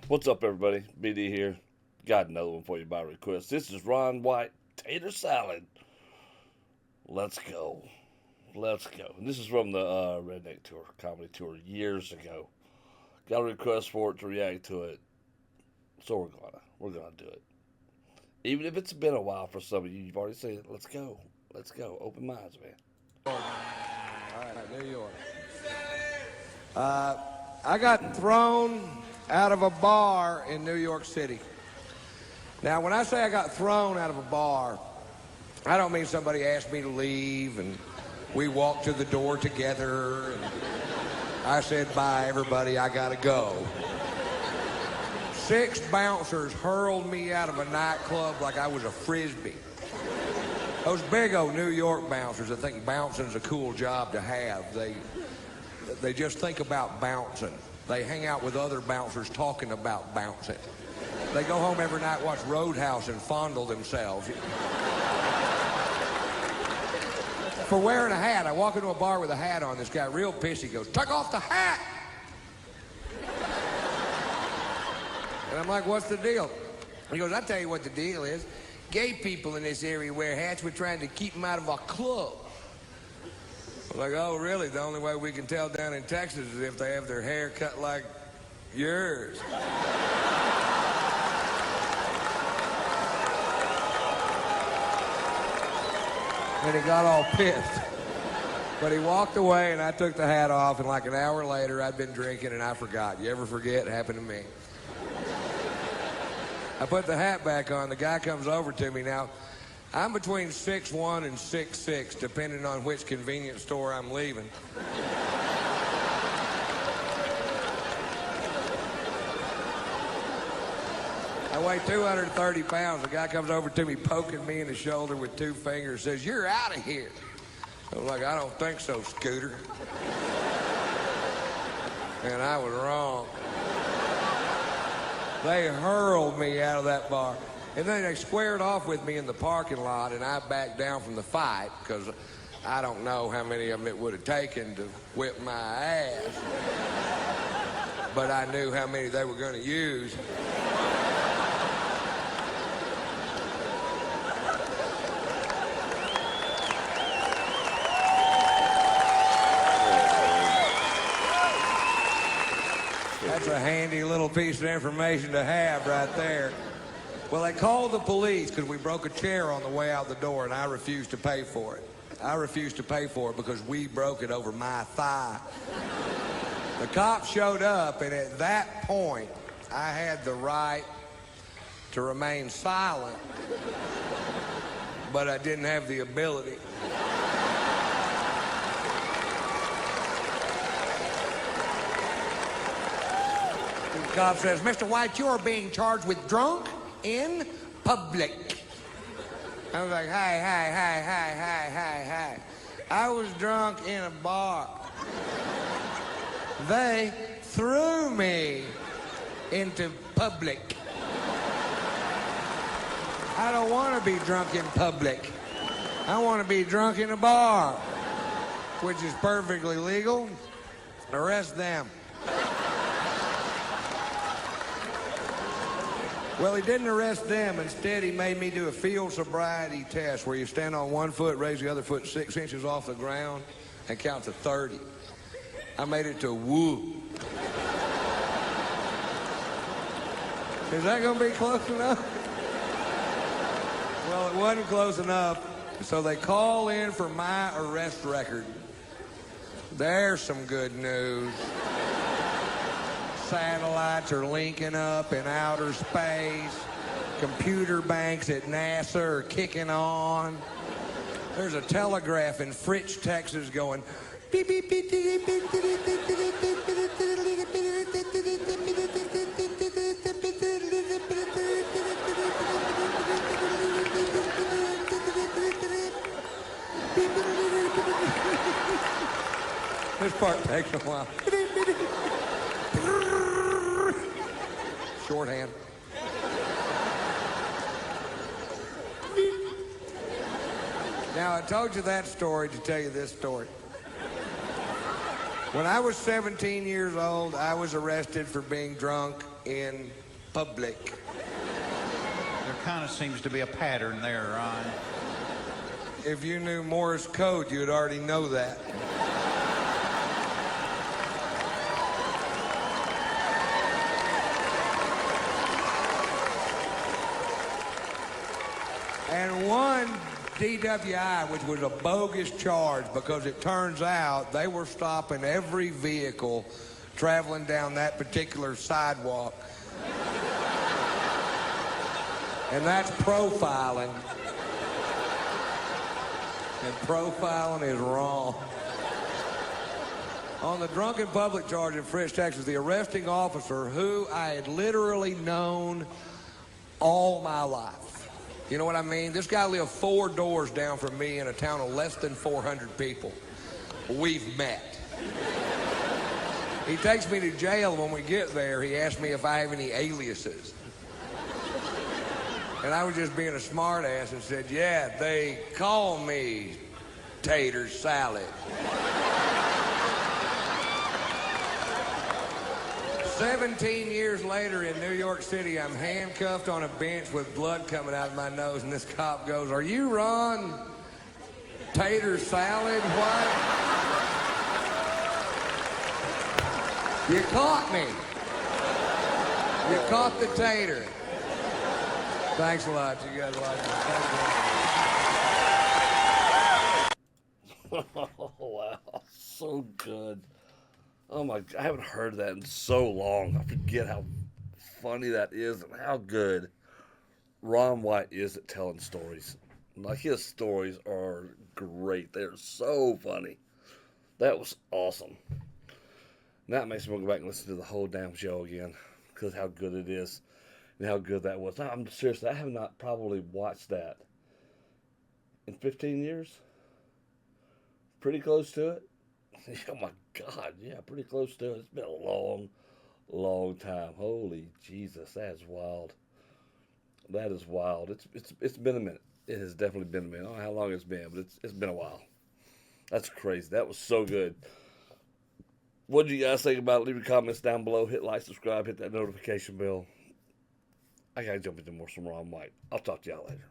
What's up, everybody? BD here. Got another one for you by request. This is Ron White Tater Salad. Let's go. Let's go. And this is from the Redneck Tour, comedy tour years ago. Got a request for it to react to it. So we're gonna do it. Even if it's been a while for some of you, you've already said, let's go. Let's go. Open minds, man. All right, New York. I got thrown out of a bar in New York City. Now, when I say I got thrown out of a bar, I don't mean somebody asked me to leave and we walked to the door together and I said, bye, everybody, I gotta go. 6 bouncers hurled me out of a nightclub like I was a frisbee. Those big old New York bouncers that think bouncing's a cool job to have, they just think about bouncing. They hang out with other bouncers talking about bouncing. They go home every night, watch Roadhouse, and fondle themselves. For wearing a hat, I walk into a bar with a hat on. This guy, real pissy, goes, "Take off the hat!" And I'm like, "What's the deal?" He goes, "I'll tell you what the deal is. Gay people in this area wear hats. We're trying to keep them out of our club." I'm like, "Oh, really? The only way we can tell down in Texas is if they have their hair cut like yours." And he got all pissed. But he walked away, and I took the hat off, and like an hour later, I'd been drinking, and I forgot. You ever forget? It happened to me. I put the hat back on. The guy comes over to me. Now, I'm between 6'1" and 6'6", depending on which convenience store I'm leaving. I weigh 230 pounds. The guy comes over to me, poking me in the shoulder with 2 fingers, says, "You're out of here." I was like, "I don't think so, Scooter." And I was wrong. They hurled me out of that bar. And then they squared off with me in the parking lot, and I backed down from the fight because I don't know how many of them it would have taken to whip my ass. But I knew how many they were going to use. That's a handy little piece of information to have right there. Well, they called the police because we broke a chair on the way out the door, and I refused to pay for it. I refused to pay for it because we broke it over my thigh. The cops showed up, and at that point, I had the right to remain silent, but I didn't have the ability. The cop says, "Mr. White, you're being charged with drunk in public." I was like, hi. I was drunk in a bar. They threw me into public. I don't want to be drunk in public. I want to be drunk in a bar, which is perfectly legal. Arrest them. Well, he didn't arrest them. Instead, he made me do a field sobriety test where you stand on one foot, raise the other foot 6 inches off the ground, and count to 30. I made it to woo. Is that going to be close enough? Well, it wasn't close enough, so they call in for my arrest record. There's some good news. Satellites are linking up in outer space. Computer banks at NASA are kicking on. There's a telegraph in Fritch, Texas going beep, beep, beep, beep, beep, beep, beep, beep, this part takes a while. Shorthand. Now, I told you that story to tell you this story. When I was 17 years old, I was arrested for being drunk in public. There kind of seems to be a pattern there, Ron. If you knew Morse code, you'd already know that. And one DWI, which was a bogus charge because it turns out they were stopping every vehicle traveling down that particular sidewalk. And that's profiling. And profiling is wrong. On the drunken public charge in French, Texas, the arresting officer, who I had literally known all my life. You know what I mean? This guy lived 4 doors down from me in a town of less than 400 people. We've met. He takes me to jail. When we get there, he asks me if I have any aliases. And I was just being a smart ass and said, yeah, they call me Tater Salad. 17 years later in New York City, I'm handcuffed on a bench with blood coming out of my nose, and this cop goes, are you Ron Tater Salad? What? You caught me. You caught the tater. Thanks a lot. You guys like it. Oh, wow. So good. Oh my, I haven't heard that in so long. I forget how funny that is and how good Ron White is at telling stories. Like, his stories are great. They're so funny. That was awesome. Now it makes me want to go back and listen to the whole damn show again because how good it is and how good that was. I'm seriously, I have not probably watched that in 15 years. Pretty close to it. Oh my God, yeah, pretty close to it. It's been a long, long time. Holy Jesus, that is wild. That is wild. It's been a minute. It has definitely been a minute. I don't know how long it's been, but it's been a while. That's crazy. That was so good. What do you guys think about it? Leave your comments down below. Hit like, subscribe, hit that notification bell. I gotta jump into more some Ron White. I'll talk to y'all later.